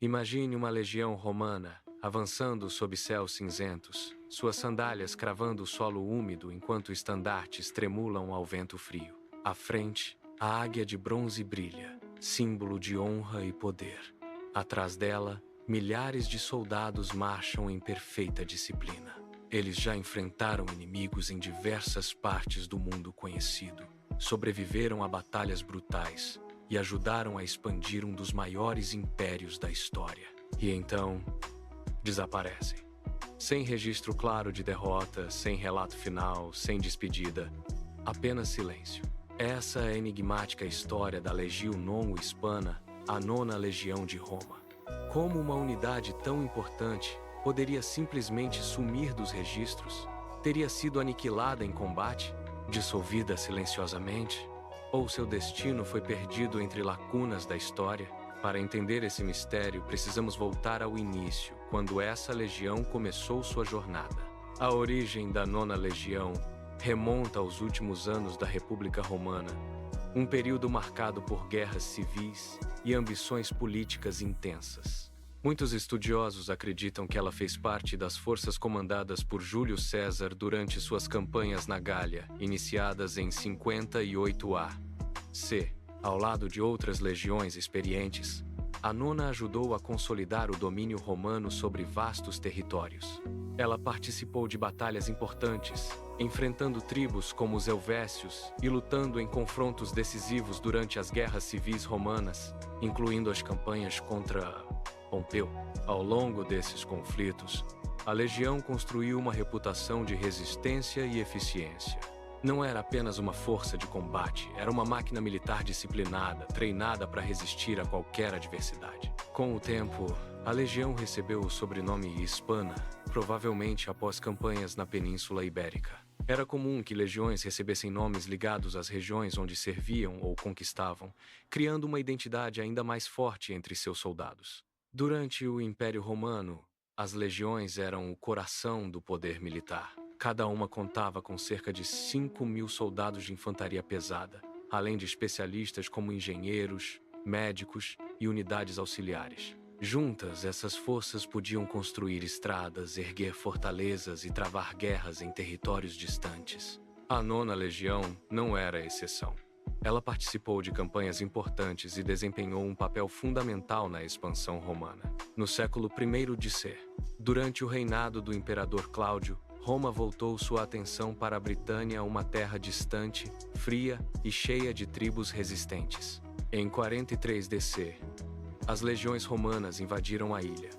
Imagine uma legião romana avançando sob céus cinzentos, suas sandálias cravando o solo úmido enquanto estandartes tremulam ao vento frio. À frente, a águia de bronze brilha, símbolo de honra e poder. Atrás dela, milhares de soldados marcham em perfeita disciplina. Eles já enfrentaram inimigos em diversas partes do mundo conhecido, sobreviveram a batalhas brutais e ajudaram a expandir um dos maiores impérios da história. E então, desaparecem. Sem registro claro de derrota, sem relato final, sem despedida, apenas silêncio. Essa é a enigmática história da Legio Nomo Hispana, a nona legião de Roma. Como uma unidade tão importante poderia simplesmente sumir dos registros? Teria sido aniquilada em combate? Dissolvida silenciosamente? Ou seu destino foi perdido entre lacunas da história? Para entender esse mistério, precisamos voltar ao início, quando essa legião começou sua jornada. A origem da nona legião remonta aos últimos anos da República Romana, um período marcado por guerras civis e ambições políticas intensas. Muitos estudiosos acreditam que ela fez parte das forças comandadas por Júlio César durante suas campanhas na Gália, iniciadas em 58 a.C. Ao lado de outras legiões experientes, a nona ajudou a consolidar o domínio romano sobre vastos territórios. Ela participou de batalhas importantes, enfrentando tribos como os Helvécios e lutando em confrontos decisivos durante as guerras civis romanas, incluindo as campanhas contra Pompeu. Ao longo desses conflitos, a legião construiu uma reputação de resistência e eficiência. Não era apenas uma força de combate, era uma máquina militar disciplinada, treinada para resistir a qualquer adversidade. Com o tempo, a legião recebeu o sobrenome Hispana, provavelmente após campanhas na Península Ibérica. Era comum que legiões recebessem nomes ligados às regiões onde serviam ou conquistavam, criando uma identidade ainda mais forte entre seus soldados. Durante o Império Romano, as legiões eram o coração do poder militar. Cada uma contava com cerca de 5.000 soldados de infantaria pesada, além de especialistas como engenheiros, médicos e unidades auxiliares. Juntas, essas forças podiam construir estradas, erguer fortalezas e travar guerras em territórios distantes. A nona legião não era a exceção. Ela participou de campanhas importantes e desempenhou um papel fundamental na expansão romana. No século I d.C., durante o reinado do imperador Cláudio, Roma voltou sua atenção para a Britânia, uma terra distante, fria e cheia de tribos resistentes. Em 43 d.C., as legiões romanas invadiram a ilha.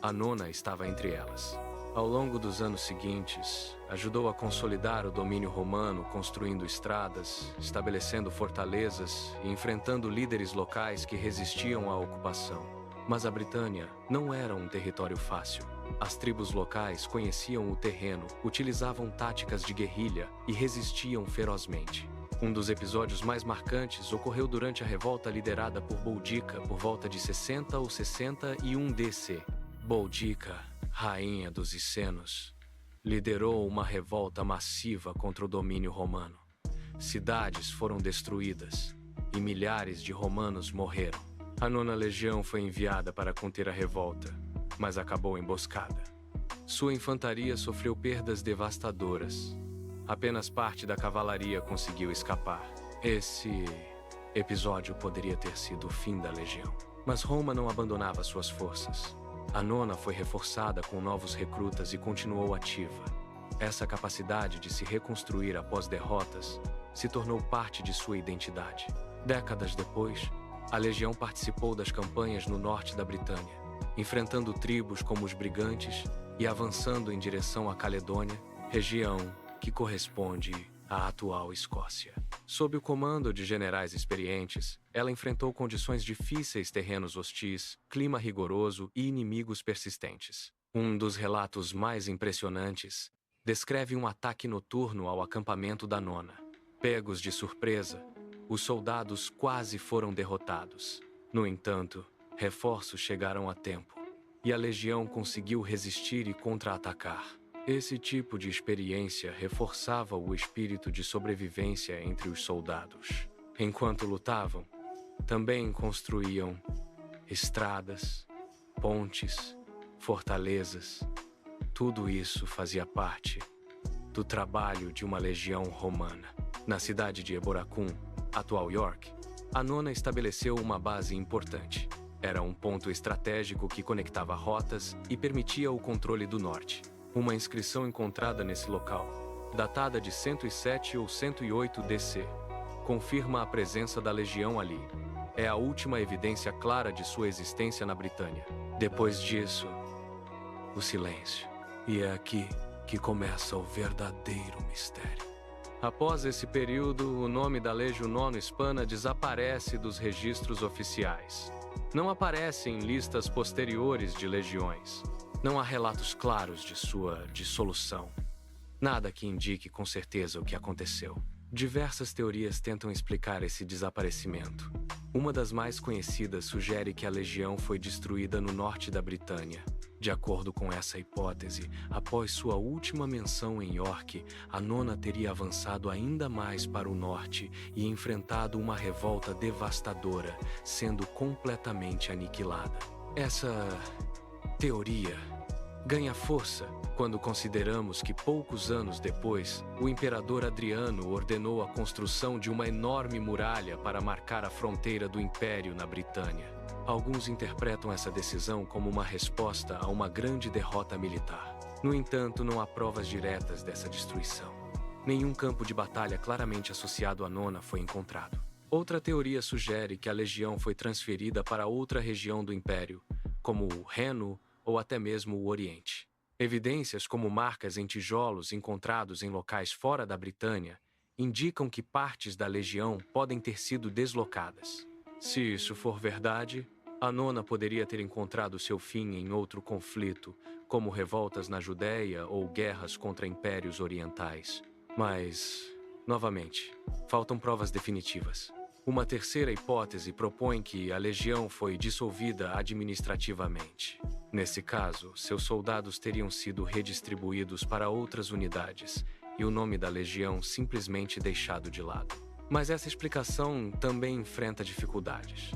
A nona estava entre elas. Ao longo dos anos seguintes, ajudou a consolidar o domínio romano, construindo estradas, estabelecendo fortalezas e enfrentando líderes locais que resistiam à ocupação. Mas a Britânia não era um território fácil. As tribos locais conheciam o terreno, utilizavam táticas de guerrilha e resistiam ferozmente. Um dos episódios mais marcantes ocorreu durante a revolta liderada por Boudica por volta de 60 ou 61 d.C. Boudica, rainha dos Hicenos, liderou uma revolta massiva contra o domínio romano. Cidades foram destruídas e milhares de romanos morreram. A nona legião foi enviada para conter a revolta, mas acabou emboscada. Sua infantaria sofreu perdas devastadoras. Apenas parte da cavalaria conseguiu escapar. Esse episódio poderia ter sido o fim da legião. Mas Roma não abandonava suas forças. A nona foi reforçada com novos recrutas e continuou ativa. Essa capacidade de se reconstruir após derrotas se tornou parte de sua identidade. Décadas depois, a legião participou das campanhas no norte da Britânia, enfrentando tribos como os brigantes e avançando em direção à Caledônia, região que corresponde à atual Escócia. Sob o comando de generais experientes, ela enfrentou condições difíceis, terrenos hostis, clima rigoroso e inimigos persistentes. Um dos relatos mais impressionantes descreve um ataque noturno ao acampamento da nona. Pegos de surpresa, os soldados quase foram derrotados. No entanto, reforços chegaram a tempo, e a legião conseguiu resistir e contra-atacar. Esse tipo de experiência reforçava o espírito de sobrevivência entre os soldados. Enquanto lutavam, também construíam estradas, pontes, fortalezas. Tudo isso fazia parte do trabalho de uma legião romana. Na cidade de Eboracum, atual York, a nona estabeleceu uma base importante. Era um ponto estratégico que conectava rotas e permitia o controle do norte. Uma inscrição encontrada nesse local, datada de 107 ou 108 DC, confirma a presença da legião ali. É a última evidência clara de sua existência na Britânia. Depois disso, o silêncio. E é aqui que começa o verdadeiro mistério. Após esse período, o nome da Legio Nono Hispana desaparece dos registros oficiais. Não aparece em listas posteriores de legiões. Não há relatos claros de sua dissolução. Nada que indique com certeza o que aconteceu. Diversas teorias tentam explicar esse desaparecimento. Uma das mais conhecidas sugere que a legião foi destruída no norte da Britânia. De acordo com essa hipótese, após sua última menção em York, a nona teria avançado ainda mais para o norte e enfrentado uma revolta devastadora, sendo completamente aniquilada. Essa teoria ganha força quando consideramos que poucos anos depois, o imperador Adriano ordenou a construção de uma enorme muralha para marcar a fronteira do império na Britânia. Alguns interpretam essa decisão como uma resposta a uma grande derrota militar. No entanto, não há provas diretas dessa destruição. Nenhum campo de batalha claramente associado à nona foi encontrado. Outra teoria sugere que a legião foi transferida para outra região do império, como o Reno ou até mesmo o Oriente. Evidências como marcas em tijolos encontrados em locais fora da Britânia indicam que partes da legião podem ter sido deslocadas. Se isso for verdade, a nona poderia ter encontrado seu fim em outro conflito, como revoltas na Judéia ou guerras contra impérios orientais. Mas, novamente, faltam provas definitivas. Uma terceira hipótese propõe que a legião foi dissolvida administrativamente. Nesse caso, seus soldados teriam sido redistribuídos para outras unidades e o nome da legião simplesmente deixado de lado. Mas essa explicação também enfrenta dificuldades.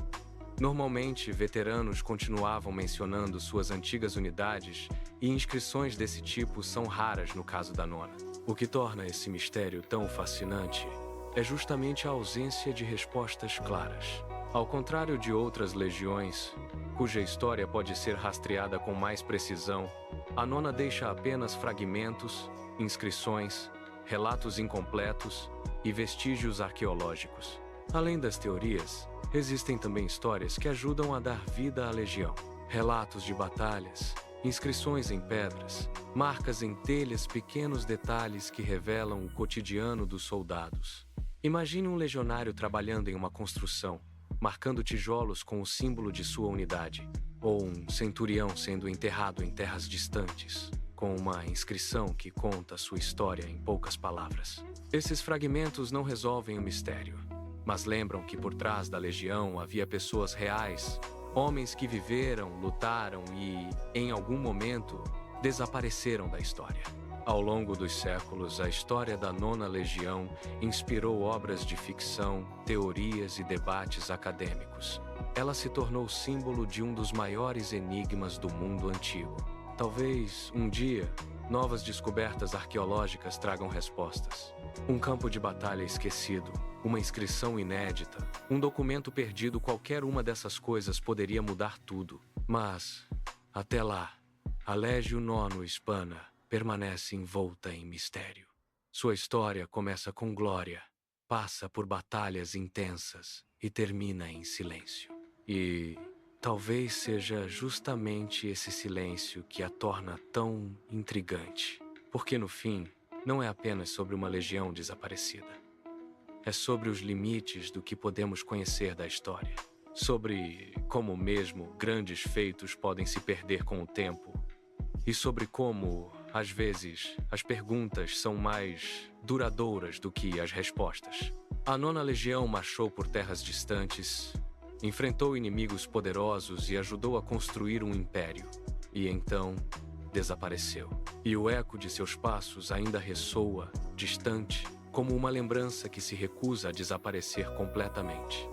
Normalmente, veteranos continuavam mencionando suas antigas unidades e inscrições desse tipo são raras no caso da nona. O que torna esse mistério tão fascinante é justamente a ausência de respostas claras. Ao contrário de outras legiões, cuja história pode ser rastreada com mais precisão, a nona deixa apenas fragmentos, inscrições, relatos incompletos e vestígios arqueológicos. Além das teorias, existem também histórias que ajudam a dar vida à legião. Relatos de batalhas, inscrições em pedras, marcas em telhas, pequenos detalhes que revelam o cotidiano dos soldados. Imagine um legionário trabalhando em uma construção, marcando tijolos com o símbolo de sua unidade, ou um centurião sendo enterrado em terras distantes, com uma inscrição que conta sua história em poucas palavras. Esses fragmentos não resolvem o mistério, mas lembram que por trás da legião havia pessoas reais, homens que viveram, lutaram e, em algum momento, desapareceram da história. Ao longo dos séculos, a história da Nona Legião inspirou obras de ficção, teorias e debates acadêmicos. Ela se tornou símbolo de um dos maiores enigmas do mundo antigo. Talvez, um dia, novas descobertas arqueológicas tragam respostas. Um campo de batalha esquecido, uma inscrição inédita, um documento perdido, qualquer uma dessas coisas poderia mudar tudo. Mas, até lá, a Legio Nono Hispana permanece envolta em mistério. Sua história começa com glória, passa por batalhas intensas e termina em silêncio. E talvez seja justamente esse silêncio que a torna tão intrigante, porque no fim, não é apenas sobre uma legião desaparecida. É sobre os limites do que podemos conhecer da história, sobre como mesmo grandes feitos podem se perder com o tempo, e sobre como, às vezes, as perguntas são mais duradouras do que as respostas. A Nona Legião marchou por terras distantes, enfrentou inimigos poderosos e ajudou a construir um império. E então, desapareceu. E o eco de seus passos ainda ressoa, distante, como uma lembrança que se recusa a desaparecer completamente.